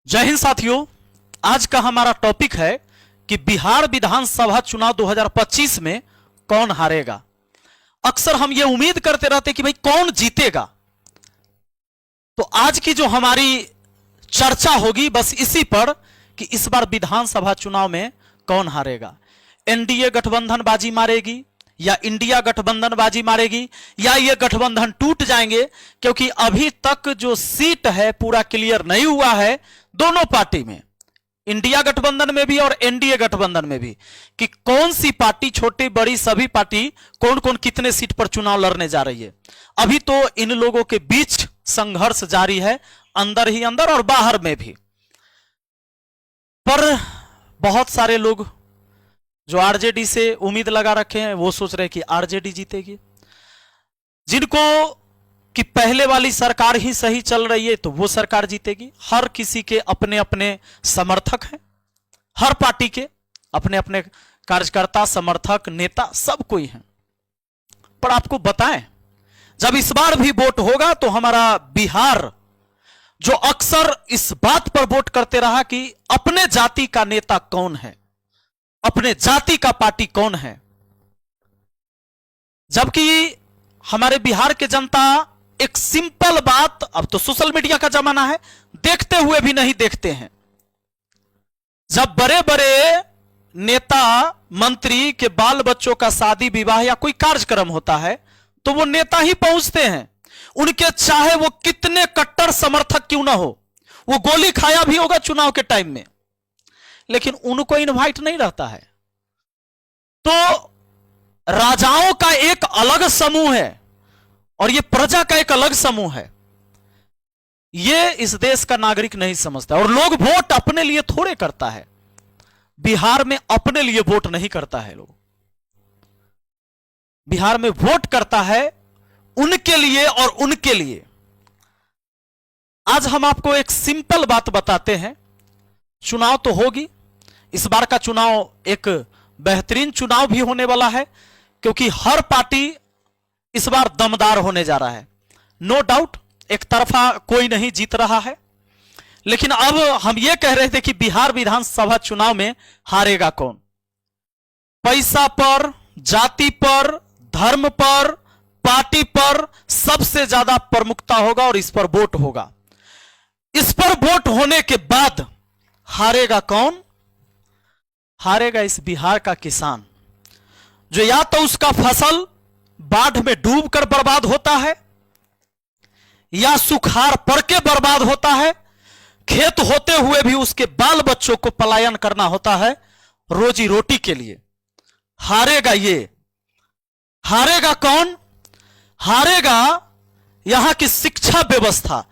जय हिंद साथियों। आज का हमारा टॉपिक है कि बिहार विधानसभा चुनाव 2025 में कौन हारेगा। अक्सर हम ये उम्मीद करते रहते कि भाई कौन जीतेगा। तो आज की जो हमारी चर्चा होगी बस इसी पर कि इस बार विधानसभा चुनाव में कौन हारेगा। एनडीए गठबंधन बाजी मारेगी या इंडिया गठबंधन बाजी मारेगी या ये गठबंधन टूट जाएंगे, क्योंकि अभी तक जो सीट है पूरा क्लियर नहीं हुआ है दोनों पार्टी में, इंडिया गठबंधन में भी और एनडीए गठबंधन में भी, कि कौन सी पार्टी, छोटी बड़ी सभी पार्टी कौन कौन कितने सीट पर चुनाव लड़ने जा रही है। अभी तो इन लोगों के बीच संघर्ष जारी है, अंदर ही अंदर और बाहर में भी। पर बहुत सारे लोग जो आरजेडी से उम्मीद लगा रखे हैं वो सोच रहे हैं कि आरजेडी जीतेगी। जिनको कि पहले वाली सरकार ही सही चल रही है तो वो सरकार जीतेगी। हर किसी के अपने अपने समर्थक हैं, हर पार्टी के अपने अपने कार्यकर्ता, समर्थक, नेता सब कोई हैं। पर आपको बताएं, जब इस बार भी वोट होगा तो हमारा बिहार जो अक्सर इस बात पर वोट करते रहा कि अपने जाति का नेता कौन है, अपने जाति का पार्टी कौन है, जबकि हमारे बिहार के जनता एक सिंपल बात, अब तो सोशल मीडिया का जमाना है, देखते हुए भी नहीं देखते हैं। जब बड़े बड़े नेता मंत्री के बाल बच्चों का शादी विवाह या कोई कार्यक्रम होता है तो वो नेता ही पहुंचते हैं। उनके चाहे वो कितने कट्टर समर्थक क्यों ना हो, वो गोली खाया भी होगा चुनाव के टाइम में, लेकिन उनको इनवाइट नहीं रहता है। तो राजाओं का एक अलग समूह है और ये प्रजा का एक अलग समूह है। ये इस देश का नागरिक नहीं समझता। और लोग वोट अपने लिए थोड़े करता है, बिहार में अपने लिए वोट नहीं करता है। लोग बिहार में वोट करता है उनके लिए और उनके लिए। आज हम आपको एक सिंपल बात बताते हैं। चुनाव तो होगी, इस बार का चुनाव एक बेहतरीन चुनाव भी होने वाला है, क्योंकि हर पार्टी इस बार दमदार होने जा रहा है। नो डाउट एक तरफा कोई नहीं जीत रहा है, लेकिन अब हम यह कह रहे थे कि बिहार विधानसभा चुनाव में हारेगा कौन। पैसा पर, जाति पर, धर्म पर, पार्टी पर सबसे ज्यादा प्रमुखता होगा और इस पर वोट होगा। इस पर वोट होने के बाद हारेगा कौन? हारेगा इस बिहार का किसान, जो या तो उसका फसल बाढ़ में डूबकर बर्बाद होता है या सुखाड़ पड़ के बर्बाद होता है, खेत होते हुए भी उसके बाल बच्चों को पलायन करना होता है रोजी रोटी के लिए। हारेगा ये। हारेगा कौन? हारेगा यहां की शिक्षा व्यवस्था,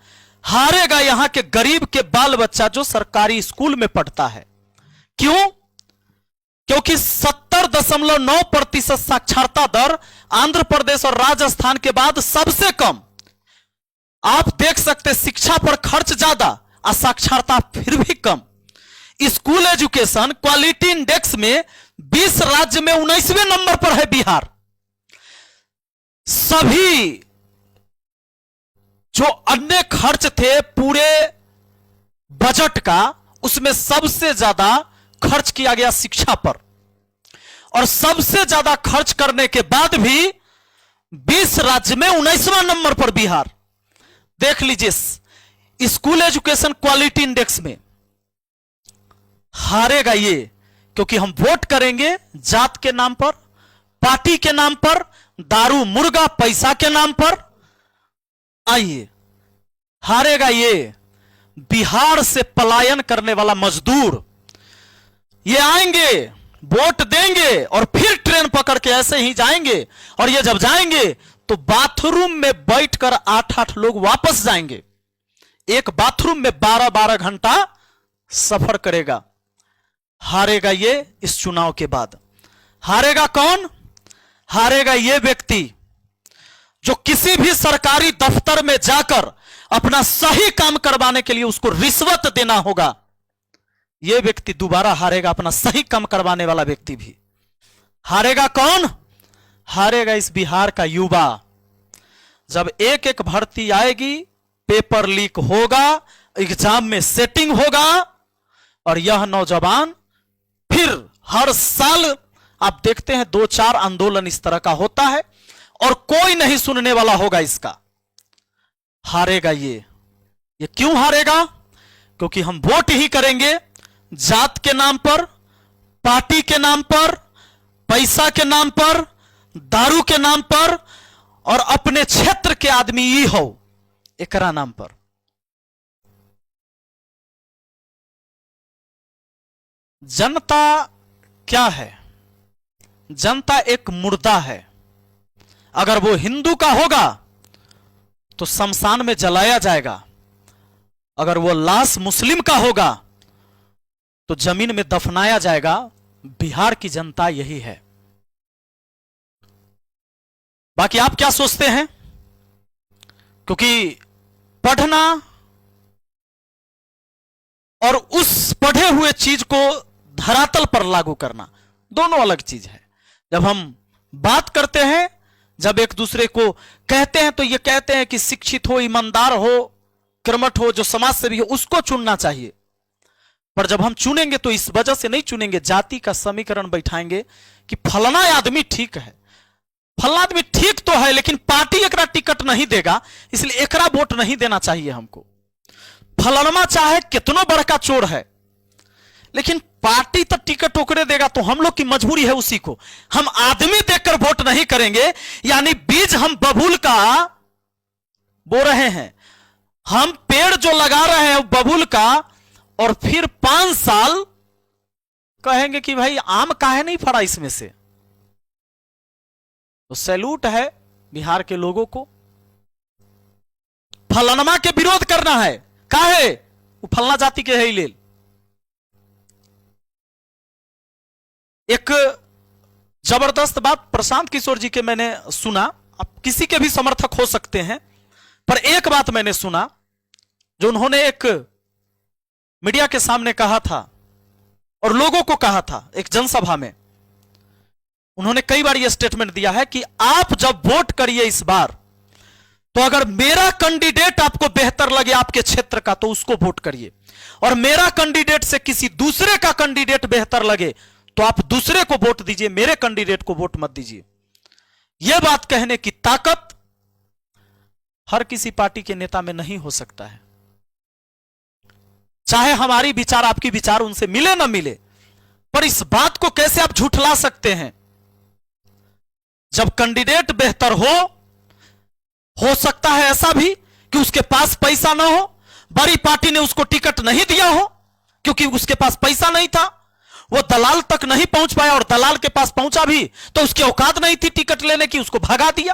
हारेगा यहां के गरीब के बाल बच्चा जो सरकारी स्कूल में पढ़ता है। क्यों? क्योंकि 70.9% साक्षरता दर आंध्र प्रदेश और राजस्थान के बाद सबसे कम। आप देख सकते शिक्षा पर खर्च ज्यादा और साक्षरता फिर भी कम। स्कूल एजुकेशन क्वालिटी इंडेक्स में 20 राज्य में 19वें नंबर पर है बिहार। सभी जो अन्य खर्च थे पूरे बजट का, उसमें सबसे ज्यादा खर्च किया गया शिक्षा पर, और सबसे ज्यादा खर्च करने के बाद भी 20 राज्य में 19वां नंबर पर बिहार। देख लीजिए स्कूल एजुकेशन क्वालिटी इंडेक्स में। हारेगा ये, क्योंकि हम वोट करेंगे जात के नाम पर, पार्टी के नाम पर, दारू मुर्गा पैसा के नाम पर। आइए, हारेगा ये बिहार से पलायन करने वाला मजदूर। ये आएंगे, वोट देंगे और फिर ट्रेन पकड़ के ऐसे ही जाएंगे, और ये जब जाएंगे तो बाथरूम में बैठकर 8-8 लोग वापस जाएंगे। एक बाथरूम में 12-12 घंटा सफर करेगा। हारेगा ये इस चुनाव के बाद। हारेगा कौन? हारेगा ये व्यक्ति जो किसी भी सरकारी दफ्तर में जाकर अपना सही काम करवाने के लिए उसको रिश्वत देना होगा। यह व्यक्ति दोबारा हारेगा, अपना सही काम करवाने वाला व्यक्ति भी। हारेगा कौन? हारेगा इस बिहार का युवा। जब एक एक भर्ती आएगी, पेपर लीक होगा, एग्जाम में सेटिंग होगा और यह नौजवान फिर हर साल आप देखते हैं 2-4 आंदोलन इस तरह का होता है और कोई नहीं सुनने वाला होगा इसका। हारेगा ये क्यों हारेगा? क्योंकि हम वोट ही करेंगे जात के नाम पर, पार्टी के नाम पर, पैसा के नाम पर, दारू के नाम पर और अपने क्षेत्र के आदमी ही हो एकरा नाम पर। जनता क्या है? जनता एक मुर्दा है। अगर वो हिंदू का होगा तो शमशान में जलाया जाएगा, अगर वो लाश मुस्लिम का होगा तो जमीन में दफनाया जाएगा। बिहार की जनता यही है। बाकी आप क्या सोचते हैं? क्योंकि पढ़ना और उस पढ़े हुए चीज को धरातल पर लागू करना दोनों अलग चीज है। जब हम बात करते हैं, जब एक दूसरे को कहते हैं तो ये कहते हैं कि शिक्षित हो, ईमानदार हो, कर्मठ हो, जो समाज सेवी हो, उसको चुनना चाहिए। पर जब हम चुनेंगे तो इस वजह से नहीं चुनेंगे, जाति का समीकरण बैठाएंगे कि फलाना आदमी ठीक है, फलाना आदमी ठीक तो है लेकिन पार्टी एकरा टिकट नहीं देगा, इसलिए एकरा वोट नहीं देना चाहिए हमको। फलाना चाहे कितना बड़का चोर है लेकिन पार्टी तो टिकट ओकरे देगा, तो हम लोग की मजबूरी है उसी को। हम आदमी देखकर वोट नहीं करेंगे, यानी बीज हम बबूल का बो रहे हैं, हम पेड़ जो लगा रहे हैं बबूल का, और फिर 5 साल कहेंगे कि भाई आम काहे नहीं फड़ा इसमें से। तो सैल्यूट है बिहार के लोगों को। फलनमा के विरोध करना है, काहे? वो फलना जाति के है ही लेल। एक जबरदस्त बात प्रशांत किशोर जी के मैंने सुना, आप किसी के भी समर्थक हो सकते हैं, पर एक बात मैंने सुना जो उन्होंने एक मीडिया के सामने कहा था और लोगों को कहा था एक जनसभा में। उन्होंने कई बार यह स्टेटमेंट दिया है कि आप जब वोट करिए इस बार, तो अगर मेरा कैंडिडेट आपको बेहतर लगे आपके क्षेत्र का तो उसको वोट करिए, और मेरा कैंडिडेट से किसी दूसरे का कैंडिडेट बेहतर लगे तो आप दूसरे को वोट दीजिए, मेरे कैंडिडेट को वोट मत दीजिए। यह बात कहने की ताकत हर किसी पार्टी के नेता में नहीं हो सकता है। चाहे हमारी विचार आपकी विचार उनसे मिले ना मिले, पर इस बात को कैसे आप झूठला सकते हैं? जब कैंडिडेट बेहतर हो सकता है ऐसा भी कि उसके पास पैसा ना हो, बड़ी पार्टी ने उसको टिकट नहीं दिया हो क्योंकि उसके पास पैसा नहीं था, वो दलाल तक नहीं पहुंच पाया, और दलाल के पास पहुंचा भी तो उसकी औकात नहीं थी टिकट लेने की, उसको भगा दिया।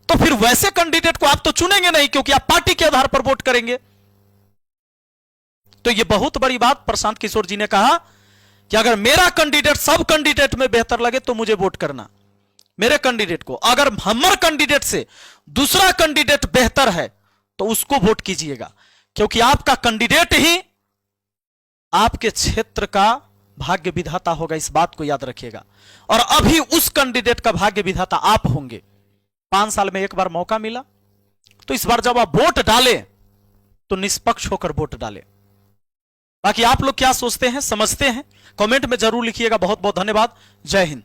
तो फिर वैसे कैंडिडेट को आप तो चुनेंगे नहीं, क्योंकि आप पार्टी के आधार पर वोट करेंगे। तो यह बहुत बड़ी बात प्रशांत किशोर जी ने कहा कि अगर मेरा कैंडिडेट सब कैंडिडेट में बेहतर लगे तो मुझे वोट करना, मेरे कैंडिडेट को। अगर हमारे कैंडिडेट से दूसरा कैंडिडेट बेहतर है तो उसको वोट कीजिएगा, क्योंकि आपका कैंडिडेट ही आपके क्षेत्र का भाग्य विधाता होगा, इस बात को याद रखिएगा। और अभी उस कैंडिडेट का भाग्य विधाता आप होंगे। 5 साल में एक बार मौका मिला, तो इस बार जब आप वोट डालें तो निष्पक्ष होकर वोट डालें। बाकी आप लोग क्या सोचते हैं, समझते हैं, कमेंट में जरूर लिखिएगा। बहुत बहुत धन्यवाद। जय हिंद।